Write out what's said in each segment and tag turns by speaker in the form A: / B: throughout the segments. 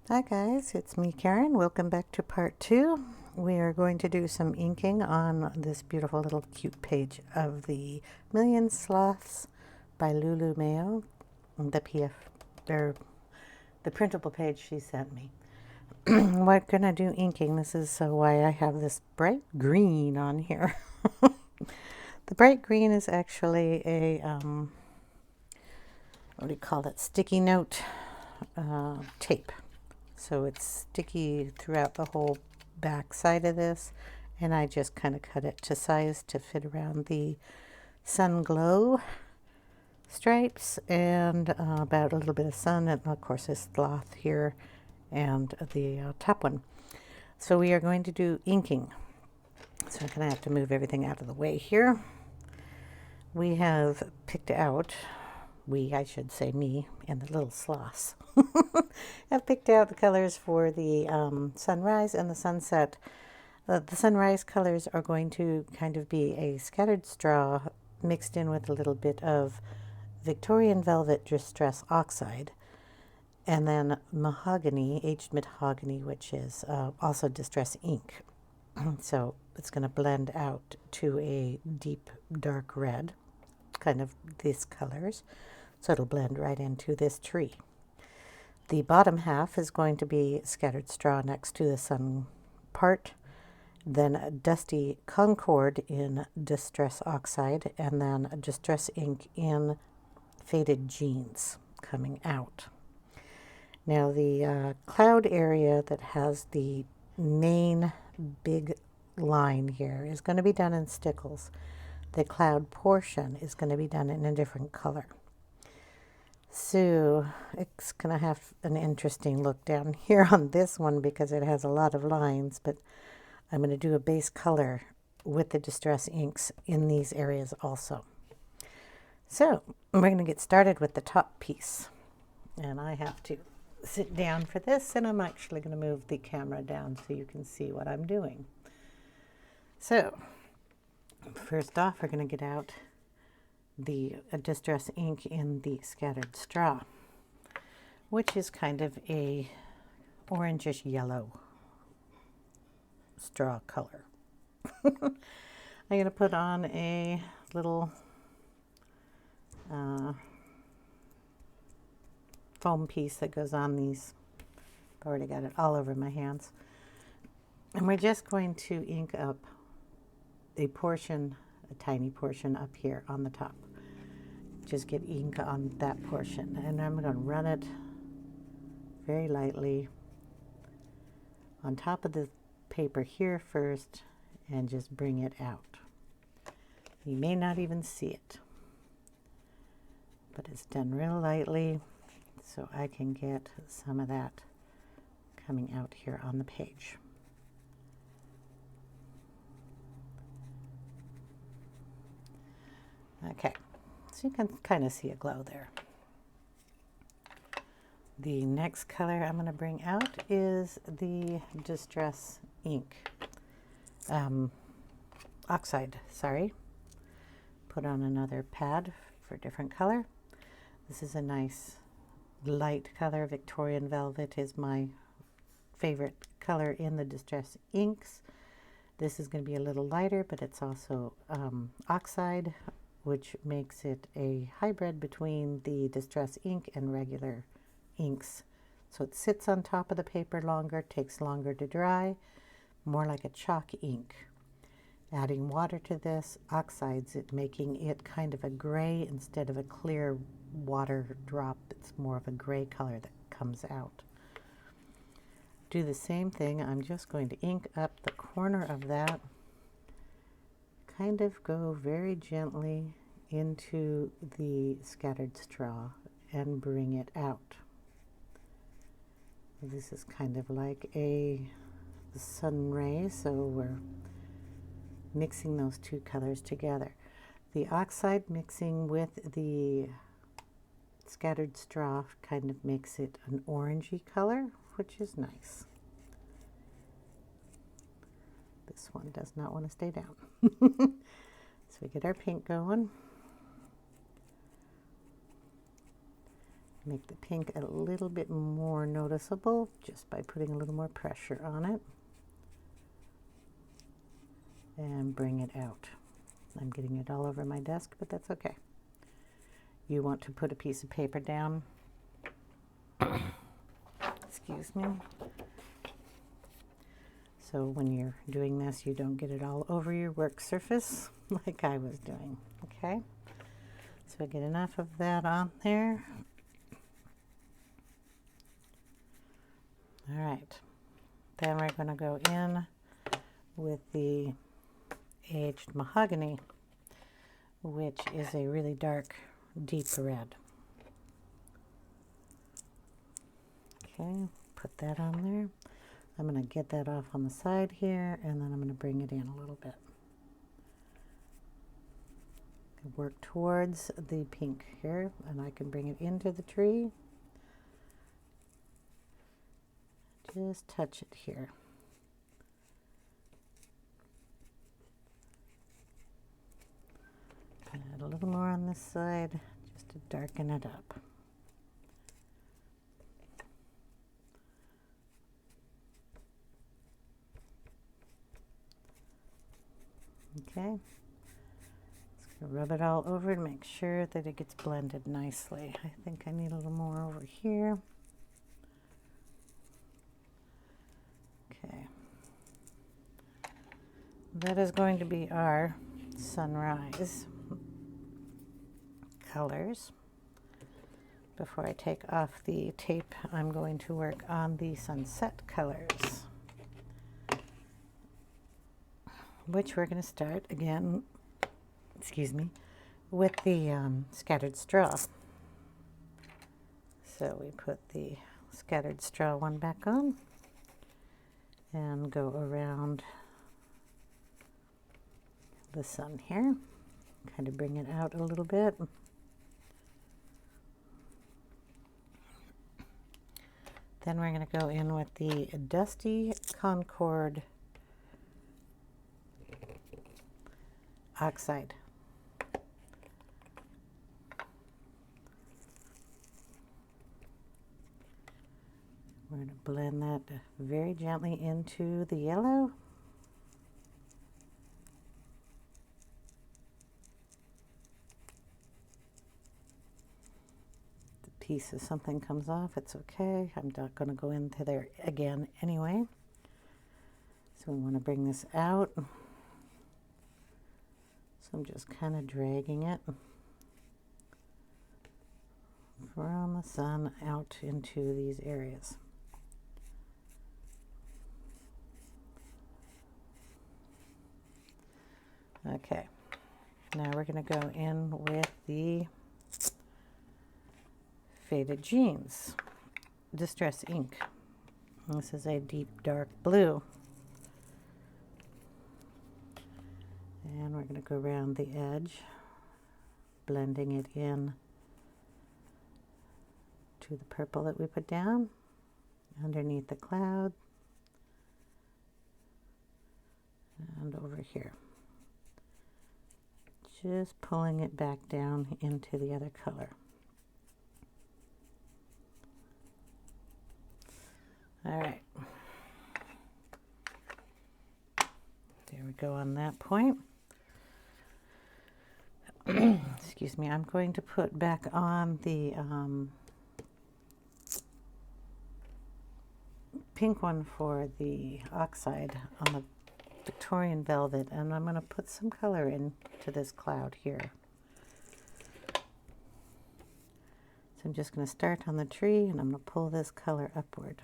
A: Hi guys, it's me Karen. Welcome back to part 2. We are going to do some inking on this beautiful little cute page of the Million Sloths by Lulu Mayo, the or the printable page she sent me. We're going to do inking. This is why I have this bright green on here. The bright green is actually a, what do you call it, sticky note tape. So it's sticky throughout the whole back side of this, and I just kind of cut it to size to fit around the sun glow stripes and about a little bit of sun, and of course this sloth here and the top one. So we are going to do inking. So I'm going to have to move everything out of the way here. We have picked out, I should say me and the little sloths, have picked out the colors for the sunrise and the sunset. The sunrise colors are going to kind of be a scattered straw mixed in with a little bit of Victorian Velvet Distress Oxide, and then mahogany, aged mahogany, which is also distress ink. So it's going to blend out to a deep dark red, kind of these colors. So it'll blend right into this tree. The bottom half is going to be scattered straw next to the sun part, then dusty concord in distress oxide, and then distress ink in faded jeans coming out. Now the cloud area that has the main big line here is going to be done in stickles. The cloud portion is going to be done in a different color. So it's going to have an interesting look down here on this one because it has a lot of lines, but I'm going to do a base color with the distress inks in these areas also. So we're going to get started with the top piece, and I have to sit down for this, and I'm actually going to move the camera down so you can see what I'm doing. So first off, we're going to get out the distress ink in the scattered straw, which is kind of a orangish yellow straw color. I'm going to put on a little foam piece that goes on these. I've already got it all over my hands. And we're just going to ink up a portion, a tiny portion up here on the top. Just get ink on that portion, and I'm going to run it very lightly on top of the paper here first and just bring it out. You may not even see it, but it's done real lightly so I can get some of that coming out here on the page. Okay, so you can kind of see a glow there. The next color I'm going to bring out is the distress ink, oxide, sorry. Put on another pad for a different color. This is a nice light color. Victorian Velvet is my favorite color in the distress inks. This is going to be a little lighter, but it's also oxide, which makes it a hybrid between the distress ink and regular inks. So it sits on top of the paper longer, takes longer to dry, more like a chalk ink. Adding water to this oxides it, making it kind of a gray instead of a clear water drop. It's more of a gray color that comes out. Do the same thing. I'm just going to ink up the corner of that, kind of go very gently into the scattered straw and bring it out. This is kind of like a sun ray, so we're mixing those two colors together. The oxide mixing with the scattered straw kind of makes it an orangey color, which is nice. This one does not want to stay down. So we get our pink going. Make the pink a little bit more noticeable just by putting a little more pressure on it. And bring it out. I'm getting it all over my desk, but that's okay. You want to put a piece of paper down. Excuse me. So when you're doing this, you don't get it all over your work surface like I was doing, okay? So I get enough of that on there. All right, then we're going to go in with the aged mahogany, which is a really dark, deep red. Okay, put that on there. I'm going to get that off on the side here, and then I'm going to bring it in a little bit. Work towards the pink here, and I can bring it into the tree. Just touch it here. Add a little more on this side just to darken it up. Okay, just gonna rub it all over to make sure that it gets blended nicely. I think I need a little more over here. Okay, that is going to be our sunrise colors. Before I take off the tape, I'm going to work on the sunset colors, which we're going to start again, excuse me, with the scattered straw. So we put the scattered straw one back on and go around the sun here, kind of bring it out a little bit. Then we're going to go in with the Dusty Concord Oxide. We're going to blend that very gently into the yellow. The piece of something comes off, it's okay. I'm not going to go into there again anyway. So we want to bring this out. So I'm just kind of dragging it from the sun out into these areas. Okay, now we're going to go in with the Faded Jeans Distress Ink. This is a deep dark blue. And we're going to go around the edge, blending it in to the purple that we put down underneath the cloud and over here. Just pulling it back down into the other color. All right. There we go on that point. Excuse me, I'm going to put back on the pink one for the oxide on the Victorian velvet, and I'm going to put some color into this cloud here. So I'm just going to start on the tree, and I'm going to pull this color upward.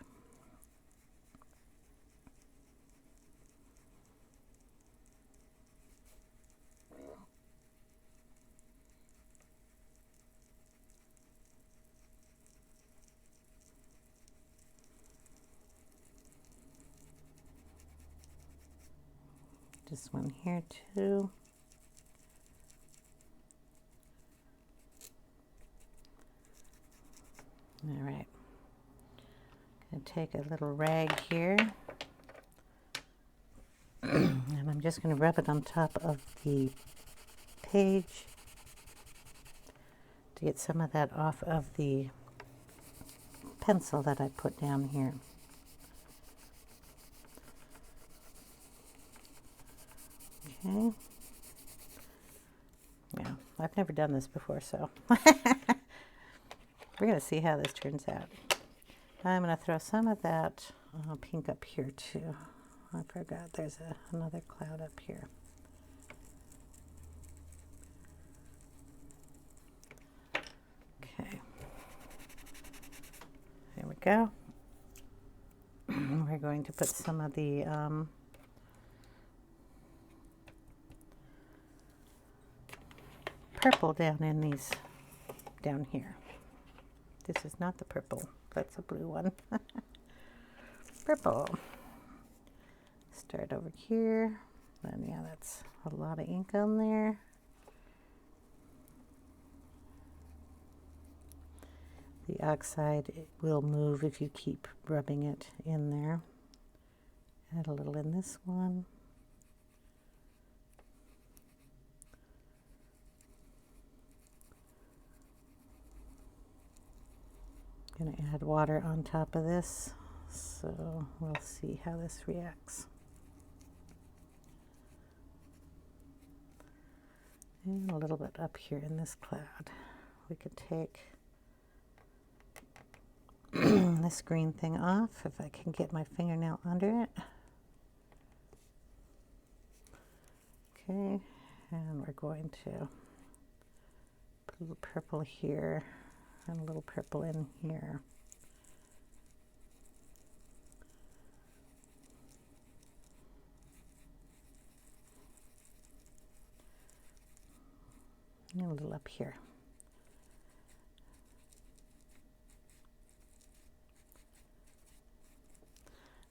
A: This one here too. All right. Gonna take a little rag here, and I'm just gonna rub it on top of the page to get some of that off of the pencil that I put down here. Okay. Yeah, I've never done this before, so we're going to see how this turns out. I'm going to throw some of that pink up here too. I forgot there's another cloud up here. Okay. There we go. We're going to put some of the purple down in these, down here. This is not the purple, that's a blue one. Purple. Start over here. And yeah, that's a lot of ink on there. The oxide will move if you keep rubbing it in there. Add a little in this one. Going to add water on top of this, so we'll see how this reacts. And a little bit up here in this cloud. We could take this green thing off if I can get my fingernail under it. Okay, and we're going to put a little purple here and a little purple in here. And a little up here.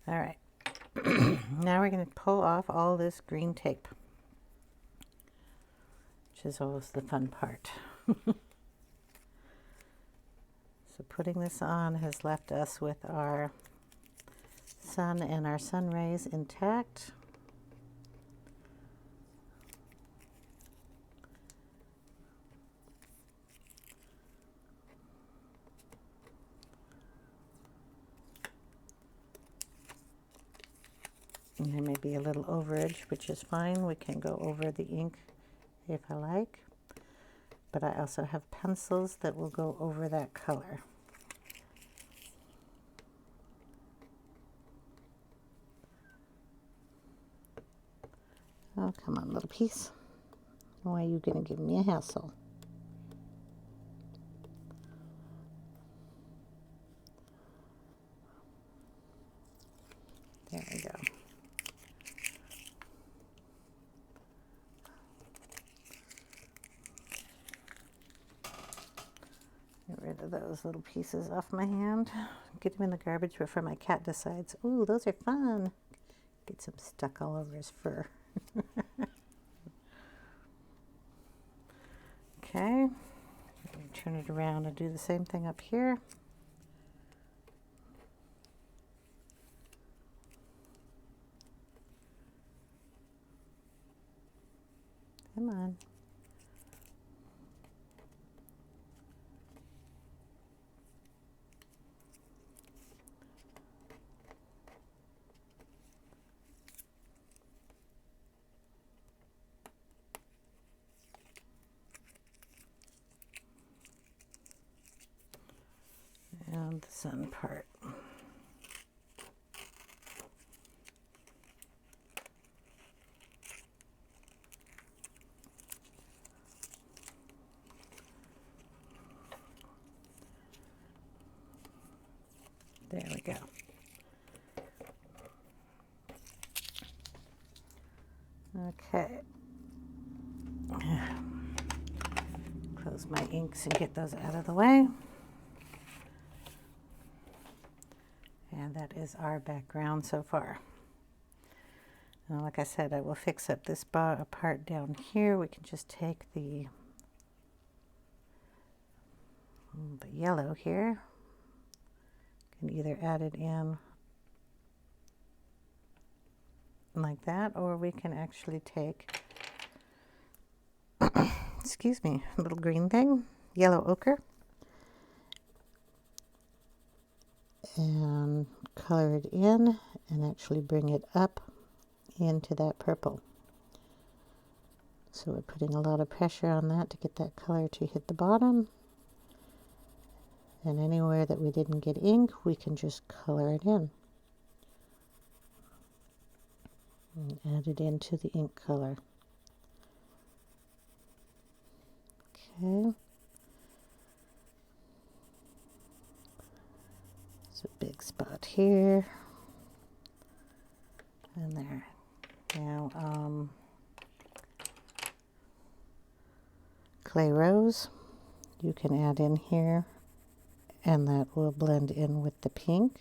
A: All right, now we're going to pull off all this green tape, which is always the fun part. So putting this on has left us with our sun and our sun rays intact. And there may be a little overage, which is fine. We can go over the ink if I like. But I also have pencils that will go over that color. Oh, come on, little piece. Why are you going to give me a hassle? There we go. Get rid of those little pieces off my hand. Get them in the garbage before my cat decides, ooh, those are fun. Get some stuck all over his fur. Okay, turn it around and do the same thing up here. Come on. And the sun part. There we go. Okay. Close my inks and get those out of the way. And that is our background so far. Now, like I said, I will fix up this part down here. We can just take the yellow here. Can either add it in like that, or we can actually take, excuse me, a little green thing, yellow ochre. and color it in and actually bring it up into that purple. So we're putting a lot of pressure on that to get that color to hit the bottom. And anywhere that we didn't get ink, we can just color it in. And add it into the ink color. Okay. There's a big spot here. And there. Now, clay rose, you can add in here, and that will blend in with the pink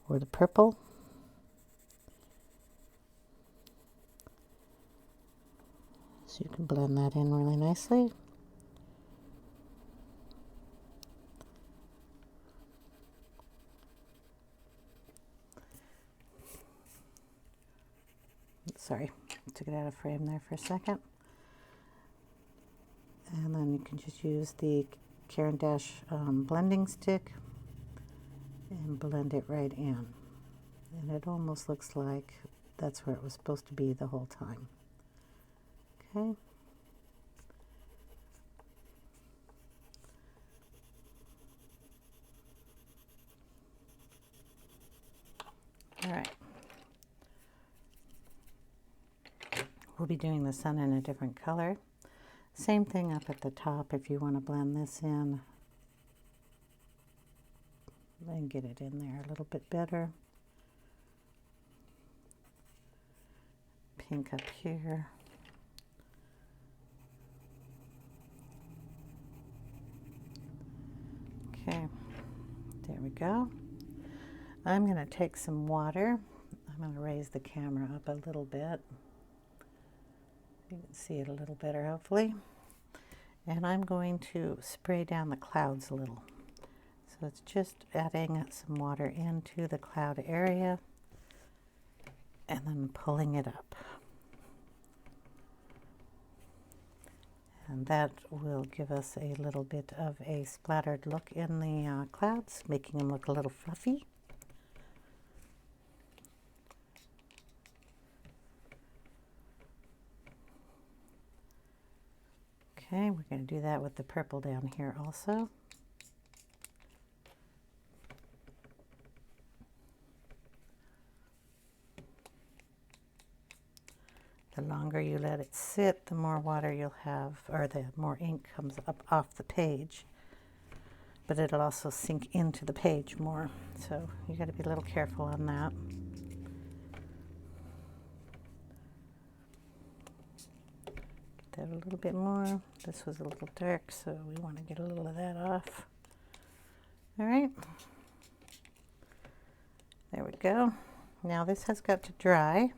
A: or the purple. So you can blend that in really nicely. Sorry, took it out of frame there for a second. And then you can just use the Caran d'Ache blending stick and blend it right in. And it almost looks like that's where it was supposed to be the whole time. Okay. All right. We'll be doing the sun in a different color. Same thing up at the top if you want to blend this in and get it in there a little bit better. Pink up here. Okay, there we go. I'm going to take some water. I'm going to raise the camera up a little bit. You can see it a little better, hopefully. And I'm going to spray down the clouds a little. So it's just adding some water into the cloud area and then pulling it up. And that will give us a little bit of a splattered look in the clouds, making them look a little fluffy. Okay, we're going to do that with the purple down here also. The longer you let it sit, the more water you'll have, or the more ink comes up off the page. But it'll also sink into the page more, so you got to be a little careful on that. That a little bit more. This was a little dark, so we want to get a little of that off. All right, there we go. Now this has got to dry,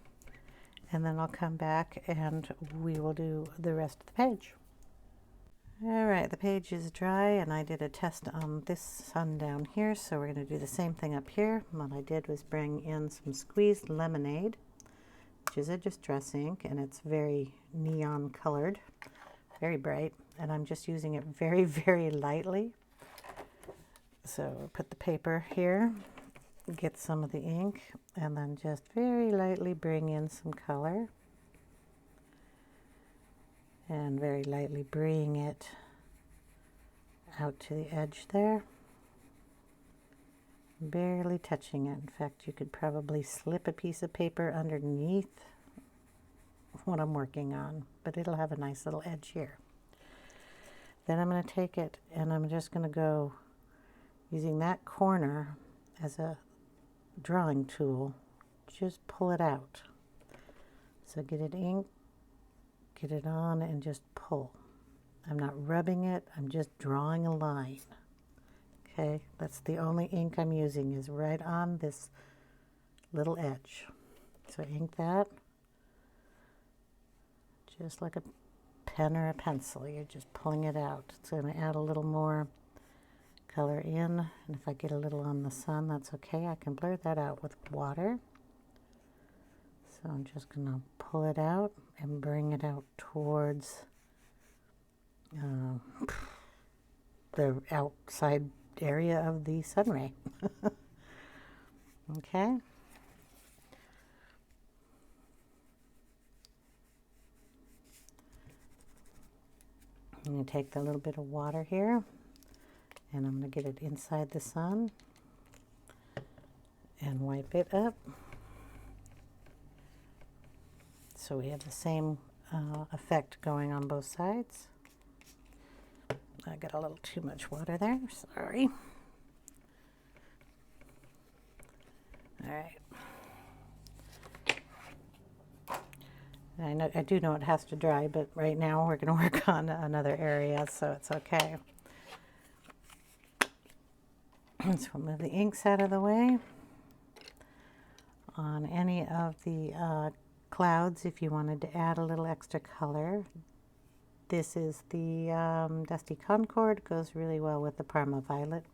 A: and then I'll come back and we will do the rest of the page. All right, the page is dry, and I did a test on this sun down here, so we're going to do the same thing up here. What I did was bring in some squeezed lemonade, which is a distress ink, and it's very neon colored, very bright, and I'm just using it very, very lightly. So put the paper here, get some of the ink, and then just very lightly bring in some color, and very lightly bring it out to the edge there, barely touching it. In fact, you could probably slip a piece of paper underneath what I'm working on, but it'll have a nice little edge here. Then I'm going to take it and I'm just going to go using that corner as a drawing tool, just pull it out. So get it inked, get it on, and just pull. I'm not rubbing it, I'm just drawing a line. Okay, that's the only ink I'm using, is right on this little edge. So ink that, just like a pen or a pencil. You're just pulling it out. It's going to add a little more color in, and if I get a little on the sun, that's okay. I can blur that out with water. So I'm just going to pull it out and bring it out towards the outside area of the sun ray. Okay. I'm going to take the little bit of water here, and I'm going to get it inside the sun and wipe it up. So we have the same effect going on both sides. I got a little too much water there, sorry. All right. I do know it has to dry, but right now we're going to work on another area, so it's okay. So we'll move the inks out of the way. On any of the clouds, if you wanted to add a little extra color, this is the Dusty Concord. Goes really well with the Parma Violet.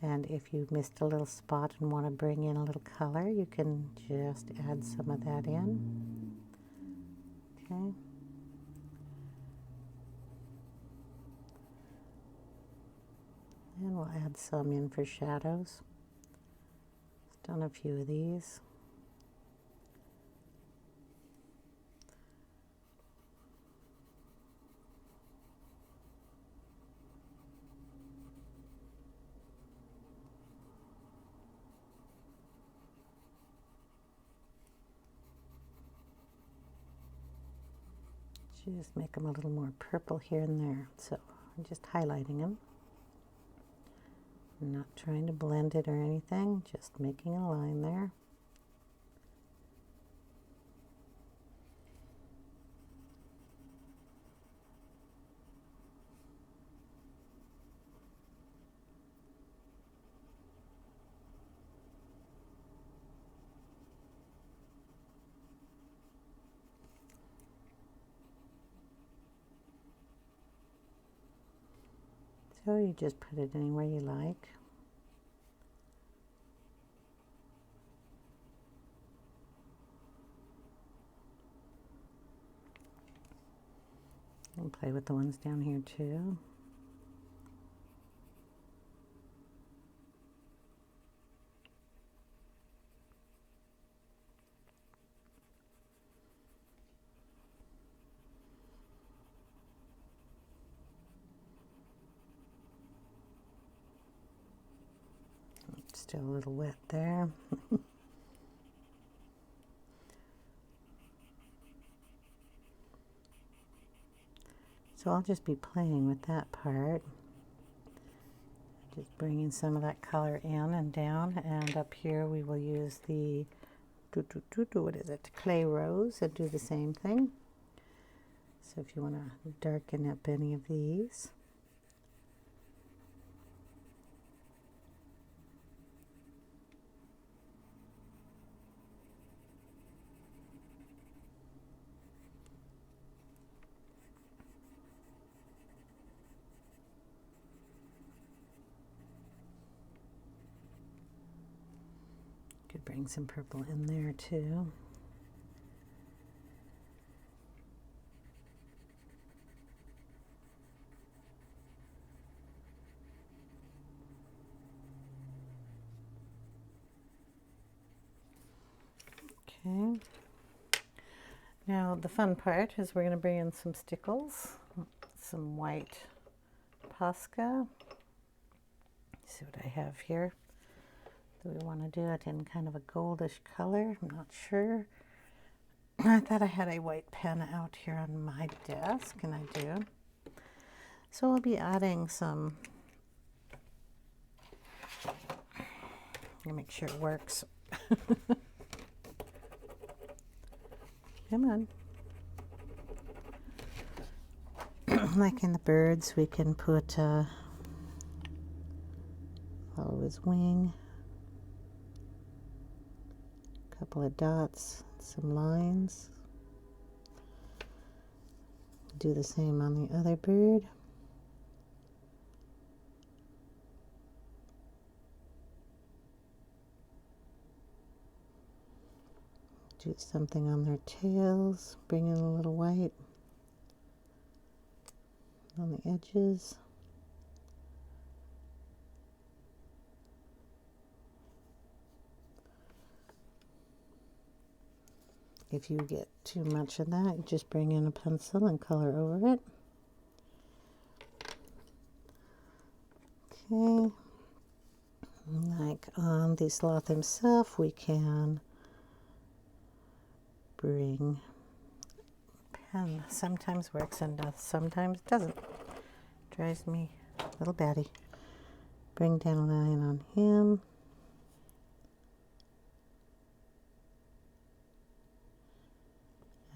A: And if you missed a little spot and want to bring in a little color, you can just add some of that in. Okay. And we'll add some in for shadows. Just done a few of these. Just make them a little more purple here and there. So I'm just highlighting them. I'm not trying to blend it or anything, just making a line there. So you just put it anywhere you like. And play with the ones down here too. Still a little wet there. So I'll just be playing with that part. Just bringing some of that color in and down, and up here we will use the what is it, clay rose, and do the same thing. So if you want to darken up any of these. Could bring some purple in there too. Okay. Now the fun part is we're going to bring in some stickles, some white Posca. See what I have here. Do we want to do it in kind of a goldish color? I'm not sure. I thought I had a white pen out here on my desk, and I do. So we'll be adding some, I'm gonna make sure it works. Come on. Like in the birds, we can put follow his wing. Couple of dots, some lines. Do the same on the other bird. Do something on their tails, bring in a little white on the edges. If you get too much of that, you just bring in a pencil and color over it. Okay. Like on the sloth himself, we can bring pen. Sometimes works and sometimes doesn't. Drives me a little batty. Bring down a line on him.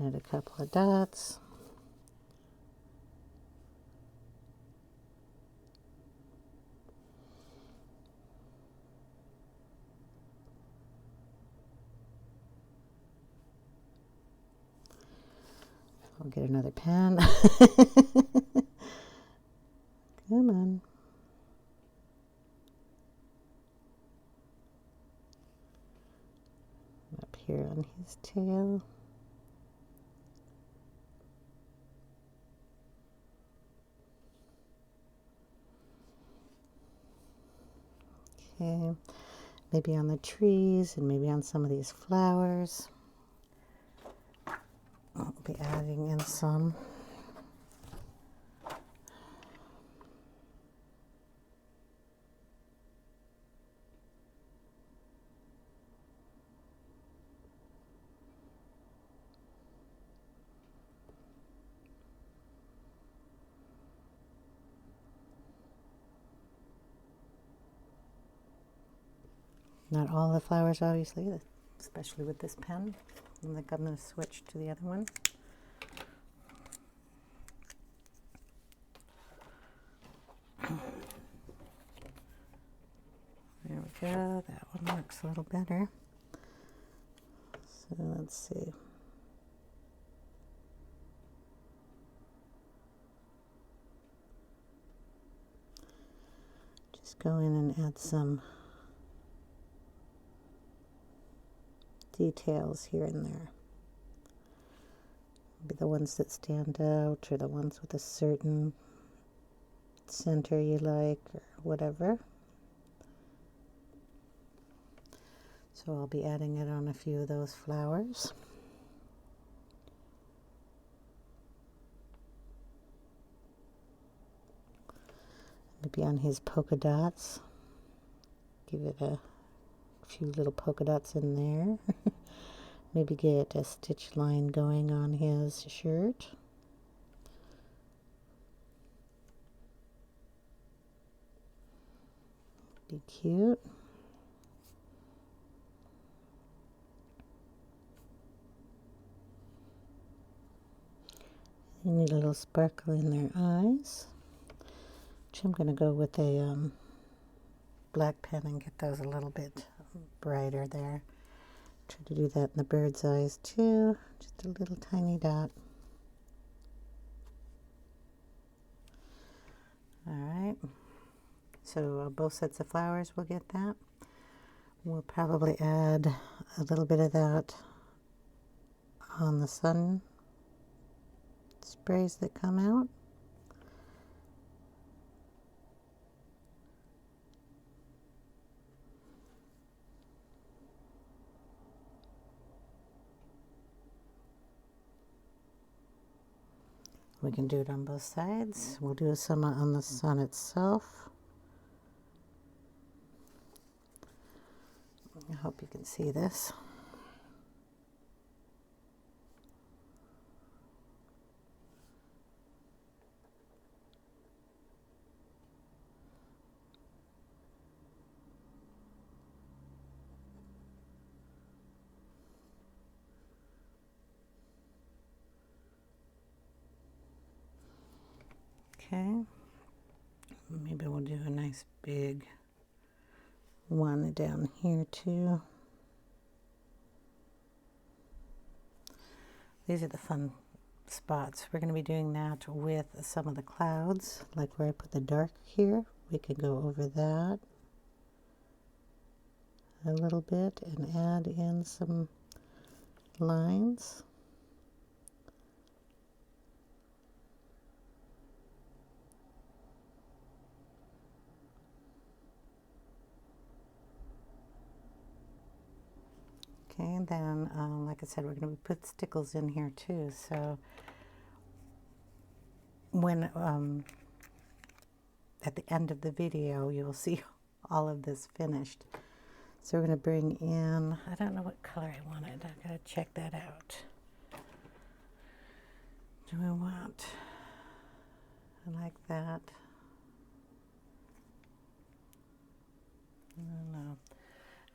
A: Add a couple of dots. I'll get another pen. Come on. Up here on his tail. Okay, maybe on the trees and maybe on some of these flowers. I'll be adding in some. Not all the flowers, obviously, especially with this pen. I think I'm going to switch to the other one. There we go. That one works a little better. So let's see. Just go in and add some details here and there. Maybe the ones that stand out or the ones with a certain center you like or whatever. So I'll be adding it on a few of those flowers. Maybe on his polka dots. Give it a few little polka dots in there. Maybe get a stitch line going on his shirt. Be cute. You need a little sparkle in their eyes. Which I'm going to go with a black pen and get those a little bit brighter there. Try to do that in the bird's eyes too. Just a little tiny dot. Alright. So both sets of flowers will get that. We'll probably add a little bit of that on the sun sprays that come out. We can do it on both sides. We'll do some on the sun itself. I hope you can see this. Okay, maybe we'll do a nice big one down here too. These are the fun spots. We're going to be doing that with some of the clouds, like where I put the dark here. We can go over that a little bit and add in some lines. Okay, and then like I said, we're going to put stickles in here too. So when at the end of the video, you'll see all of this finished. So we're going to bring in, I don't know what color I wanted. I've got to check that out. Do we want, I like that. I don't know.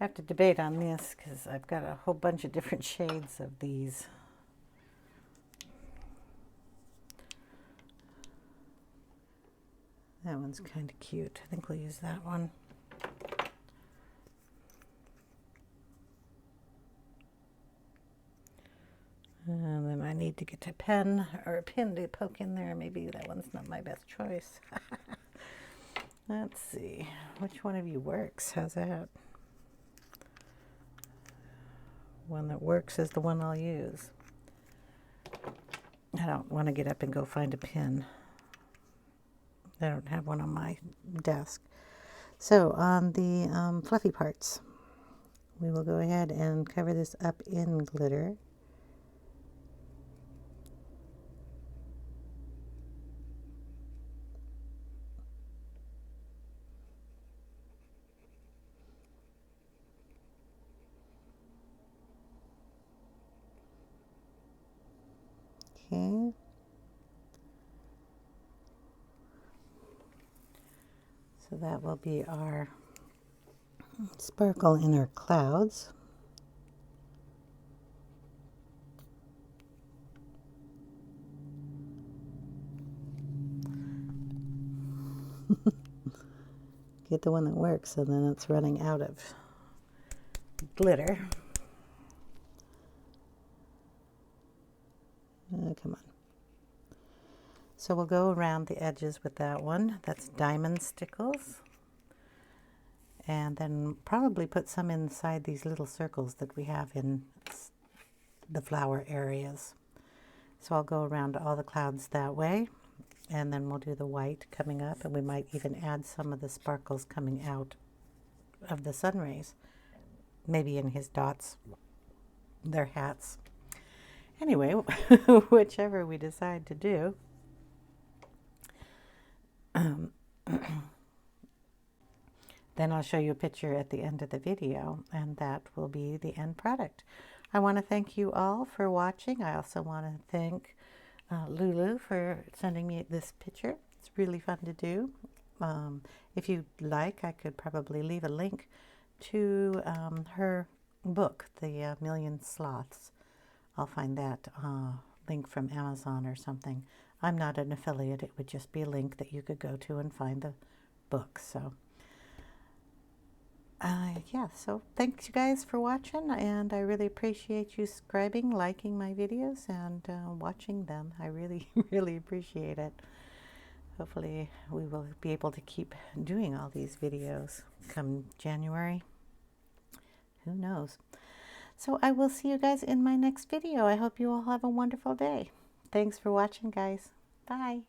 A: I have to debate on this because I've got a whole bunch of different shades of these. That one's kind of cute. I think we'll use that one. And then I need to get a pen or a pin to poke in there. Maybe that one's not my best choice. Let's see. Which one of you works? How's that? One that works is the one I'll use. I don't want to get up and go find a pin. I don't have one on my desk. So on the fluffy parts, we will go ahead and cover this up in glitter. Okay. So that will be our sparkle in our clouds. Get the one that works, and then it's running out of glitter. Come on. So we'll go around the edges with that one. That's diamond stickles. And then probably put some inside these little circles that we have in the flower areas. So I'll go around all the clouds that way. And then we'll do the white coming up. And we might even add some of the sparkles coming out of the sun rays. Maybe in his dots, their hats. Anyway, whichever we decide to do. Then I'll show you a picture at the end of the video, and that will be the end product. I want to thank you all for watching. I also want to thank Lulu for sending me this picture. It's really fun to do. If you'd like, I could probably leave a link to her book, The Million Sloths. I'll find that link from Amazon or something. I'm not an affiliate. It would just be a link that you could go to and find the book. So, yeah, so thanks you guys for watching, and I really appreciate you subscribing, liking my videos, and watching them. I really, really appreciate it. Hopefully we will be able to keep doing all these videos come January. Who knows? So I will see you guys in my next video. I hope you all have a wonderful day. Thanks for watching, guys. Bye.